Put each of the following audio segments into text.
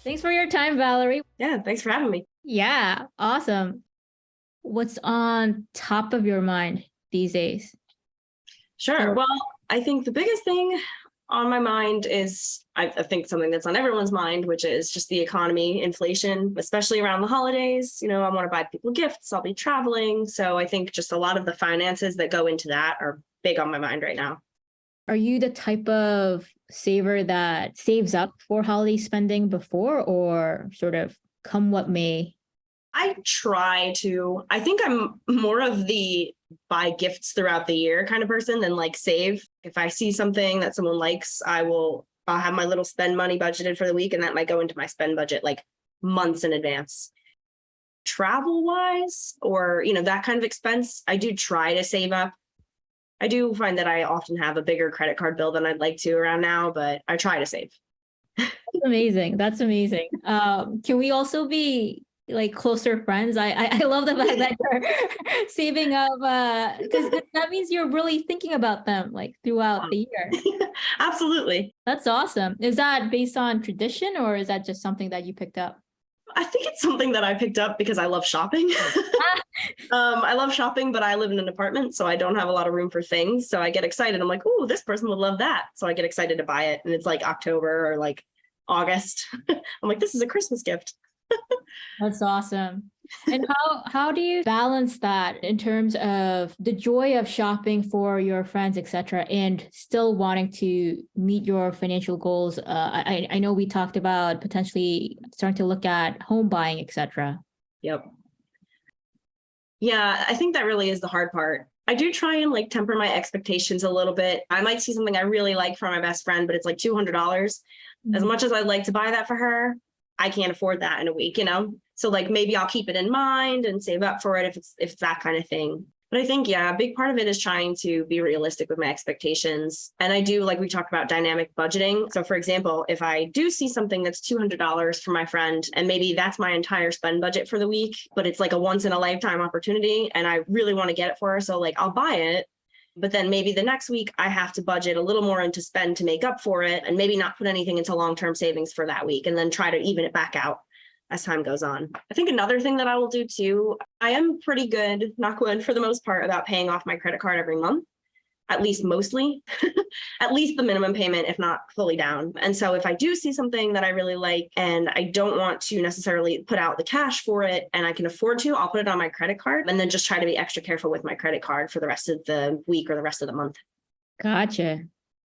Thanks for your time, Valerie. Yeah, thanks for having me. Yeah, awesome. What's on top of your mind these days? Sure. So, Well, I think the biggest thing on my mind is I think something that's on everyone's mind, which is just the economy, inflation, especially around the holidays. I want to buy people gifts. I'll be traveling. So I think just a lot of the finances that go into that are big on my mind right now. are you the type of saver that saves up for holiday spending before or sort of come what may? I try to, I think I'm more of the buy gifts throughout the year kind of person than like save. If I see something that someone likes, I'll have my little spend money budgeted for the week, and that might go into my spend budget like months in advance. Travel wise, or, that kind of expense, I do try to save up. I do find that I often have a bigger credit card bill than I'd like to around now, but I try to save. That's amazing. That's amazing. Can we also be like closer friends? I love the fact that you're saving up because that means you're really thinking about them like throughout the year. Absolutely. That's awesome. Is that based on tradition or is that just something that you picked up? I think it's something that I picked up because I love shopping. I love shopping, but I live in an apartment, so I don't have a lot of room for things. So I get excited. I'm like, oh, this person would love that. So I get excited to buy it. And it's like October or like August. I'm like, this is a Christmas gift. That's awesome. And how do you balance that in terms of the joy of shopping for your friends, etc., and still wanting to meet your financial goals? I know we talked about potentially starting to look at home buying, etc. Yep. Yeah, I think that really is the hard part. I do try and like temper my expectations a little bit. I might see something I really like from my best friend, but it's like $200. As much as I'd like to buy that for her, I can't afford that in a week. So like maybe I'll keep it in mind and save up for it if it's that kind of thing. But I think, yeah, a big part of it is trying to be realistic with my expectations. And I do, like we talked about, dynamic budgeting. So for example, if I do see something that's $200 for my friend, and maybe that's my entire spend budget for the week, but it's like a once in a lifetime opportunity and I really want to get it for her. So like I'll buy it. But then maybe the next week I have to budget a little more into spend to make up for it, and maybe not put anything into long-term savings for that week, and then try to even it back out as time goes on. I think another thing that I will do too, I am pretty good, knock wood, for the most part, about paying off my credit card every month, at least mostly, at least the minimum payment, if not fully down. And so if I do see something that I really like and I don't want to necessarily put out the cash for it and I can afford to, I'll put it on my credit card and then just try to be extra careful with my credit card for the rest of the week or the rest of the month. Gotcha.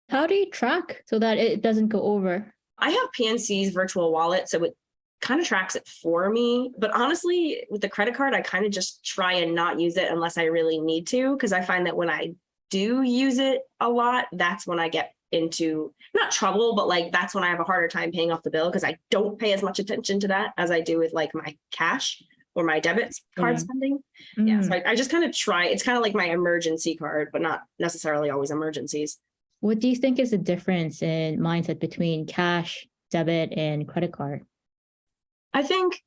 How do you track so that it doesn't go over? I have PNC's virtual wallet, so it kind of tracks it for me. But honestly, with the credit card, I kind of just try and not use it unless I really need to, because I find that when I do use it a lot, that's when I get into not trouble, but like that's when I have a harder time paying off the bill because I don't pay as much attention to that as I do with like my cash or my debit card spending. Yeah. So I just kind of try. It's kind of like my emergency card, but not necessarily always emergencies. What do you think is the difference in mindset between cash, debit, and credit card? I think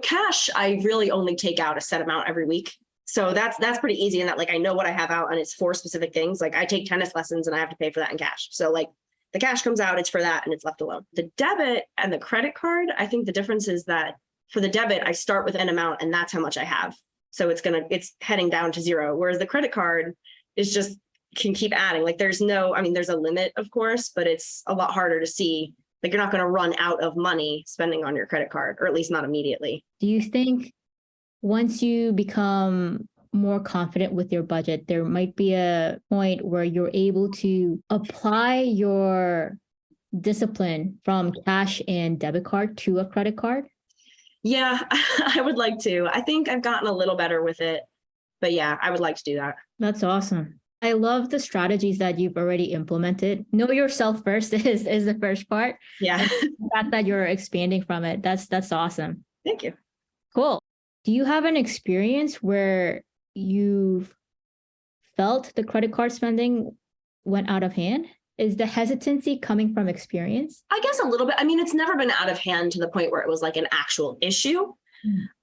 cash, I really only take out a set amount every week. So that's pretty easy in that like I know what I have out and it's for specific things. Like I take tennis lessons and I have to pay for that in cash. So like the cash comes out, it's for that and it's left alone. The debit and the credit card, I think the difference is that for the debit, I start with an amount and that's how much I have. So it's heading down to zero. Whereas the credit card is just can keep adding. Like there's a limit, of course, but it's a lot harder to see. Like you're not going to run out of money spending on your credit card, or at least not immediately. Do you think once you become more confident with your budget, there might be a point where you're able to apply your discipline from cash and debit card to a credit card? Yeah, I would like to. I think I've gotten a little better with it, but yeah, I would like to do that. That's awesome. I love the strategies that you've already implemented. Know yourself first is the first part. Yeah. The fact that you're expanding from it, that's awesome. Thank you. Cool. Do you have an experience where you've felt the credit card spending went out of hand? Is the hesitancy coming from experience? I guess a little bit. I mean, it's never been out of hand to the point where it was like an actual issue,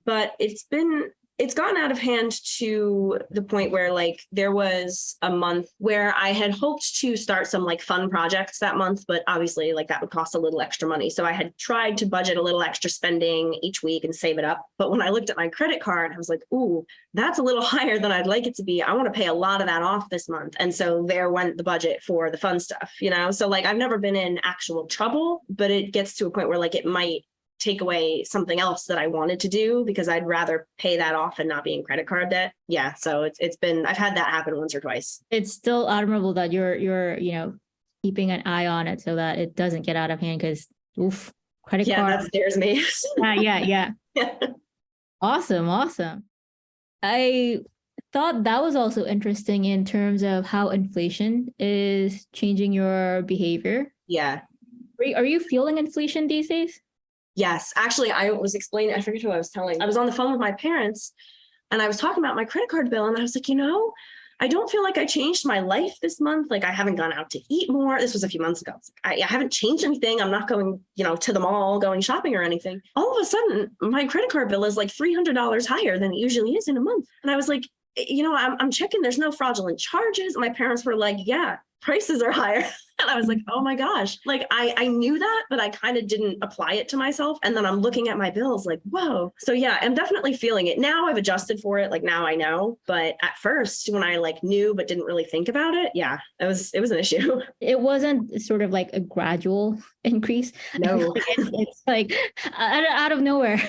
but it it's gotten out of hand to the point where like there was a month where I had hoped to start some like fun projects that month, but obviously like that would cost a little extra money. So I had tried to budget a little extra spending each week and save it up. But when I looked at my credit card, I was like, ooh, that's a little higher than I'd like it to be. I want to pay a lot of that off this month. And so there went the budget for the fun stuff, you know? So like I've never been in actual trouble, but it gets to a point where like it might take away something else that I wanted to do because I'd rather pay that off and not be in credit card debt. Yeah. So it's been, I've had that happen once or twice. It's still admirable that you're, keeping an eye on it so that it doesn't get out of hand because credit card. That scares me. Yeah. Awesome. I thought that was also interesting in terms of how inflation is changing your behavior. Yeah. Are you feeling inflation these days? Yes, actually, I was explaining, I forget who I was telling. I was on the phone with my parents and I was talking about my credit card bill. And I was like, I don't feel like I changed my life this month. Like I haven't gone out to eat more. This was a few months ago. I haven't changed anything. I'm not going, to the mall, going shopping or anything. All of a sudden, my credit card bill is like $300 higher than it usually is in a month. And I was like, I'm checking. There's no fraudulent charges. My parents were like, yeah, prices are higher. And I was like, oh my gosh, like I knew that, but I kind of didn't apply it to myself. And then I'm looking at my bills like, whoa. So yeah, I'm definitely feeling it. Now I've adjusted for it. Like now I know. But at first when I like knew, but didn't really think about it. Yeah, it was an issue. It wasn't sort of like a gradual increase. No, it's like out of nowhere.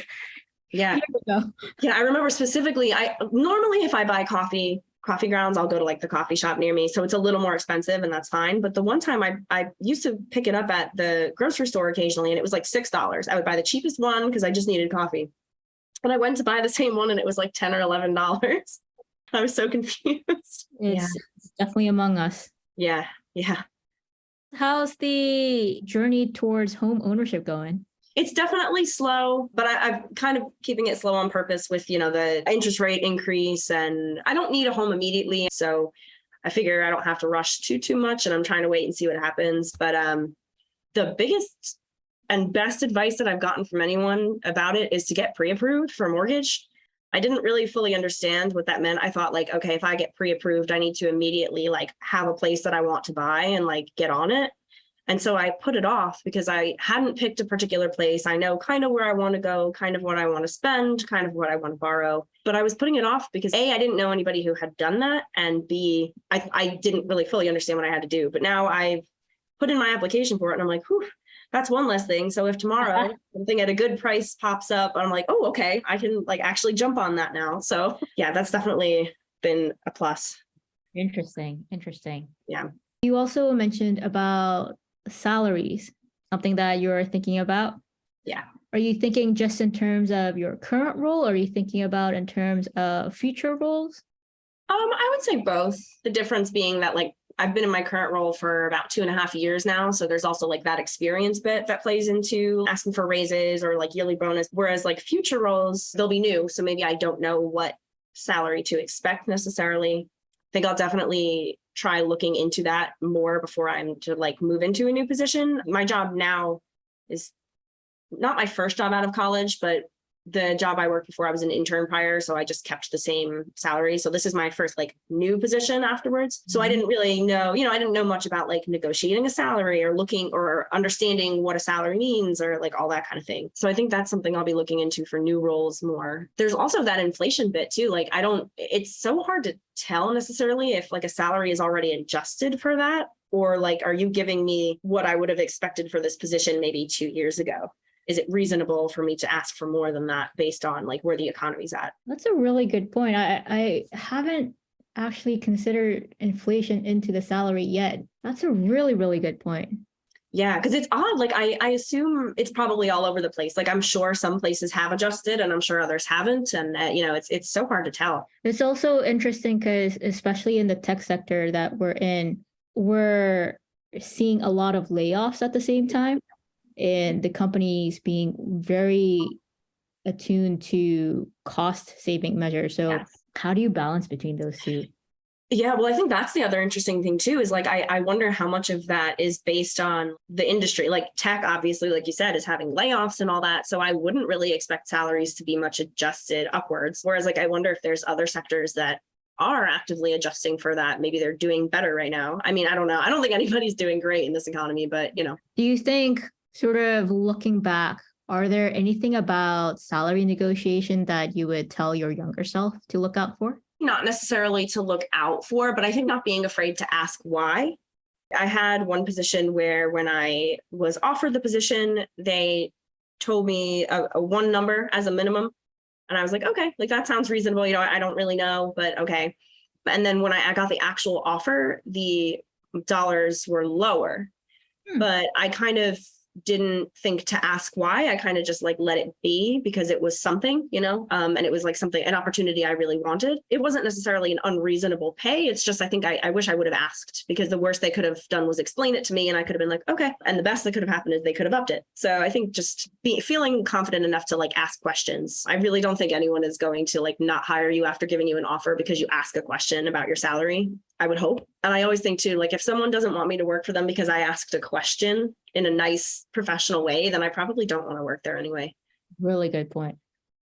Yeah. Yeah. I remember specifically, normally if I buy coffee grounds, I'll go to like the coffee shop near me. So it's a little more expensive and that's fine. But the one time I used to pick it up at the grocery store occasionally and it was like $6. I would buy the cheapest one because I just needed coffee. And I went to buy the same one and it was like $10 or $11. I was so confused. It's definitely among us. Yeah. How's the journey towards home ownership going? It's definitely slow, but I'm kind of keeping it slow on purpose with, the interest rate increase, and I don't need a home immediately. So I figure I don't have to rush too much, and I'm trying to wait and see what happens. But the biggest and best advice that I've gotten from anyone about it is to get pre-approved for a mortgage. I didn't really fully understand what that meant. I thought like, okay, if I get pre-approved, I need to immediately like have a place that I want to buy and like get on it. And so I put it off because I hadn't picked a particular place. I know kind of where I want to go, kind of what I want to spend, kind of what I want to borrow. But I was putting it off because A, I didn't know anybody who had done that. And B, I didn't really fully understand what I had to do. But now I've put in my application for it and I'm like, whew, that's one less thing. So if tomorrow something at a good price pops up, I'm like, oh, okay, I can like actually jump on that now. So yeah, that's definitely been a plus. Interesting. Yeah. You also mentioned about salaries, something that you're thinking about. Yeah. Are you thinking just in terms of your current role, or are you thinking about in terms of future roles? I would say both. The difference being that like I've been in my current role for about 2.5 years now. So there's also like that experience bit that plays into asking for raises or like yearly bonus. Whereas like future roles, they'll be new. So maybe I don't know what salary to expect necessarily. I think I'll definitely try looking into that more before I'm to like move into a new position. My job now is not my first job out of college, but the job I worked before, I was an intern prior. So I just kept the same salary. So this is my first like new position afterwards. So I didn't really know, I didn't know much about like negotiating a salary or looking or understanding what a salary means or like all that kind of thing. So I think that's something I'll be looking into for new roles more. There's also that inflation bit too. Like it's so hard to tell necessarily if like a salary is already adjusted for that, or like, are you giving me what I would have expected for this position maybe 2 years ago? Is it reasonable for me to ask for more than that based on like where the economy's at? That's a really good point. I haven't actually considered inflation into the salary yet. That's a really, really good point. Yeah, because it's odd. Like I assume it's probably all over the place. Like I'm sure some places have adjusted and I'm sure others haven't. And it's so hard to tell. It's also interesting because especially in the tech sector that we're in, we're seeing a lot of layoffs at the same time. And the companies being very attuned to cost saving measures. So How do you balance between those two? Yeah, well, I think that's the other interesting thing too, is like, I wonder how much of that is based on the industry. Like tech, obviously, like you said, is having layoffs and all that. So I wouldn't really expect salaries to be much adjusted upwards. Whereas like, I wonder if there's other sectors that are actively adjusting for that. Maybe they're doing better right now. I mean, I don't know. I don't think anybody's doing great in this economy, but you know. Do you think, sort of looking back, are there anything about salary negotiation that you would tell your younger self to look out for? Not necessarily to look out for, but I think not being afraid to ask why. I had one position where when I was offered the position, they told me a one number as a minimum. And I was like, okay, like that sounds reasonable. You know, I don't really know, but okay. And then when I got the actual offer, the dollars were lower, but I kind of didn't think to ask why. I kind of just like let it be because it was something, you know, and it was like something, an opportunity I really wanted. It wasn't necessarily an unreasonable pay. It's just, I think I wish I would have asked, because the worst they could have done was explain it to me and I could have been like, okay. And the best that could have happened is they could have upped it. So I think just feeling confident enough to like ask questions. I really don't think anyone is going to like not hire you after giving you an offer because you ask a question about your salary. I would hope. And I always think too, like if someone doesn't want me to work for them because I asked a question in a nice professional way, then I probably don't want to work there anyway. Really good point.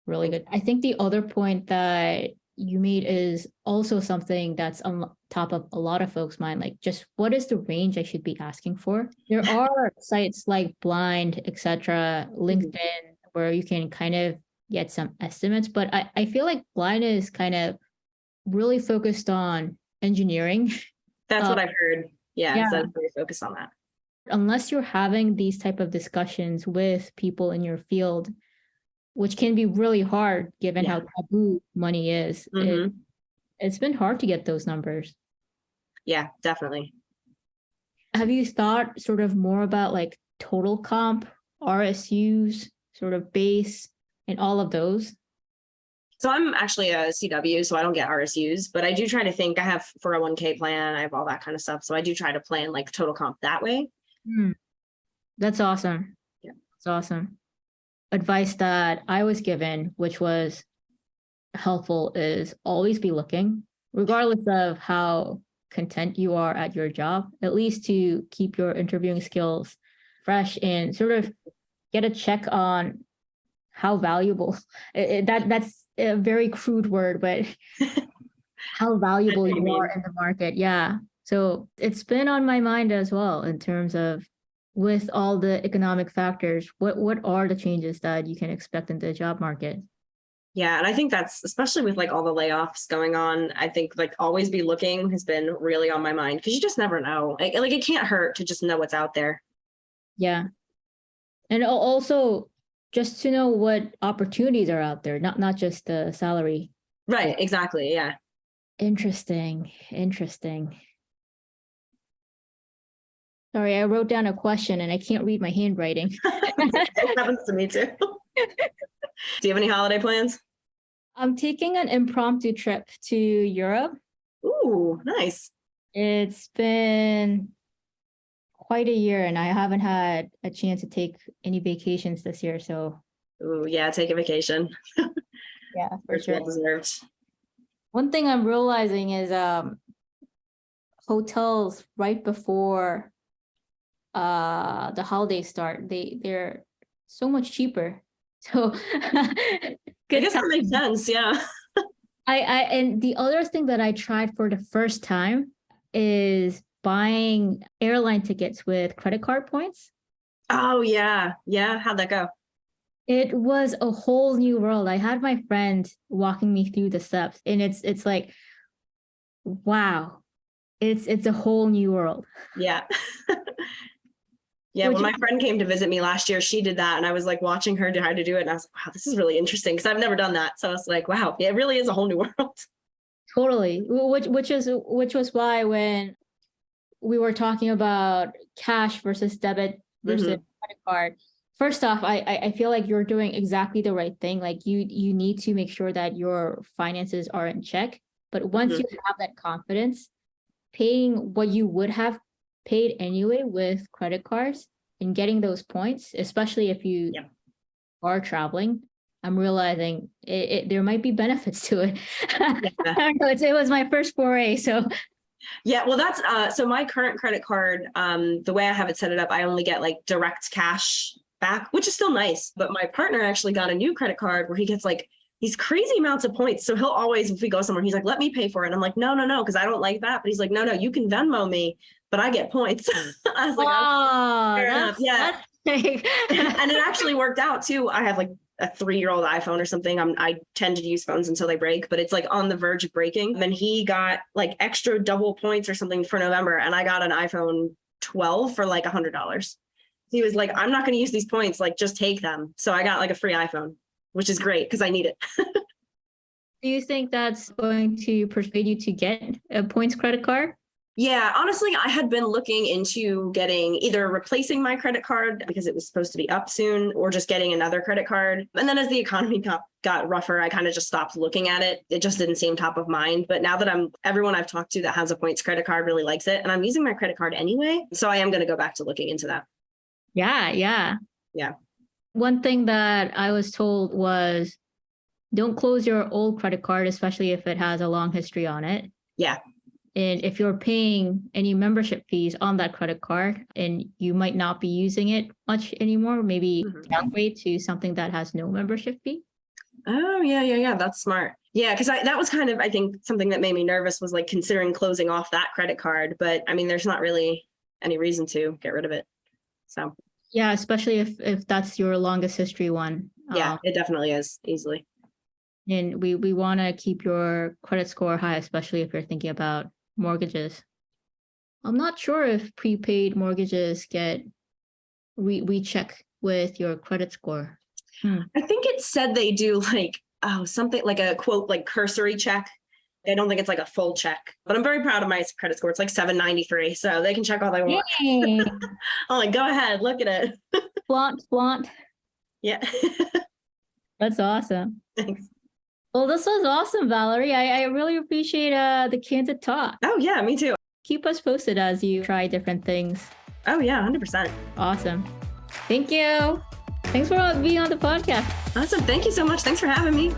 Really good. I think the other point that you made is also something that's on top of a lot of folks' mind, like just what is the range I should be asking for? There are sites like Blind, etc., LinkedIn, where you can kind of get some estimates, but I feel like Blind is kind of really focused on engineering. That's what I've heard. Yeah. So Yeah. I'm very focused on that. Unless you're having these type of discussions with people in your field, which can be really hard given how taboo money is, it's been hard to get those numbers. Yeah, definitely. Have you thought sort of more about like total comp, RSUs, sort of base, and all of those? So I'm actually a CW, so I don't get RSUs, but I do try to think. I have 401k plan, I have all that kind of stuff. So I do try to plan like total comp that way. That's awesome. Yeah. That's awesome. Advice that I was given, which was helpful, is always be looking, regardless of how content you are at your job, at least to keep your interviewing skills fresh and sort of get a check on how valuable that's a very crude word, but how valuable you are in the market. Yeah. So it's been on my mind as well in terms of, with all the economic factors, what are the changes that you can expect in the job market? Yeah. And I think that's, especially with like all the layoffs going on, I think like always be looking has been really on my mind, because you just never know. Like it can't hurt to just know what's out there. Yeah. And also just to know what opportunities are out there, not just the salary. Right. Exactly. Yeah. Interesting. Sorry, I wrote down a question and I can't read my handwriting. That happens to me too. Do you have any holiday plans? I'm taking an impromptu trip to Europe. Ooh, nice. It's been quite a year and I haven't had a chance to take any vacations this year. So ooh, yeah, take a vacation. Yeah, for sure. Well deserved. One thing I'm realizing is hotels right before the holidays start, they're so much cheaper. So I guess that makes sense. Yeah. And the other thing that I tried for the first time is buying airline tickets with credit card points. Oh yeah. Yeah. How'd that go? It was a whole new world. I had my friend walking me through the steps, and it's like, wow, it's a whole new world. Yeah. Yeah, when my friend came to visit me last year, she did that. And I was like watching her how to do it. And I was like, wow, this is really interesting, because I've never done that. So I was like, wow, yeah, it really is a whole new world. Totally. Which was why when we were talking about cash versus debit versus credit card, first off, I feel like you're doing exactly the right thing. Like you need to make sure that your finances are in check. But once you have that confidence, paying what you would have paid anyway with credit cards and getting those points, especially if you are traveling, I'm realizing there might be benefits to it. I don't know. It was my first foray. So yeah, well, that's so my current credit card, the way I have it set it up, I only get like direct cash back, which is still nice. But my partner actually got a new credit card where he gets like these crazy amounts of points. So he'll always, if we go somewhere, he's like, let me pay for it. I'm like, no, because I don't like that. But he's like, no, you can Venmo me, but I get points. I was like, fair enough. Yeah. And it actually worked out too. I have like a 3-year-old iPhone or something. I tend to use phones until they break, but it's like on the verge of breaking. And he got like extra double points or something for November. And I got an iPhone 12 for like $100. He was like, I'm not going to use these points. Like, just take them. So I got like a free iPhone, which is great because I need it. Do you think that's going to persuade you to get a points credit card? Yeah, honestly, I had been looking into getting either replacing my credit card because it was supposed to be up soon or just getting another credit card. And then as the economy got rougher, I kind of just stopped looking at it. It just didn't seem top of mind. But now that everyone I've talked to that has a points credit card really likes it. And I'm using my credit card anyway. So I am going to go back to looking into that. Yeah. One thing that I was told was don't close your old credit card, especially if it has a long history on it. Yeah. And if you're paying any membership fees on that credit card and you might not be using it much anymore, maybe downgrade to something that has no membership fee. Oh, yeah. That's smart. Yeah, because that was kind of, I think, something that made me nervous was like considering closing off that credit card. But I mean, there's not really any reason to get rid of it. So. Yeah, especially if that's your longest history one. Yeah, it definitely is easily. And we want to keep your credit score high, especially if you're thinking about mortgages. I'm not sure if prepaid mortgages get recheck with your credit score. I think it said they do like, something like a quote, like cursory check. I don't think it's like a full check, but I'm very proud of my credit score. It's like 793. So they can check all they want. I'm like, go ahead, look at it. Flaunt. Yeah. That's awesome. Thanks. Well, this was awesome, Valerie. I really appreciate the candid talk. Oh, yeah, me too. Keep us posted as you try different things. Oh, yeah, 100%. Awesome. Thank you. Thanks for being on the podcast. Awesome. Thank you so much. Thanks for having me.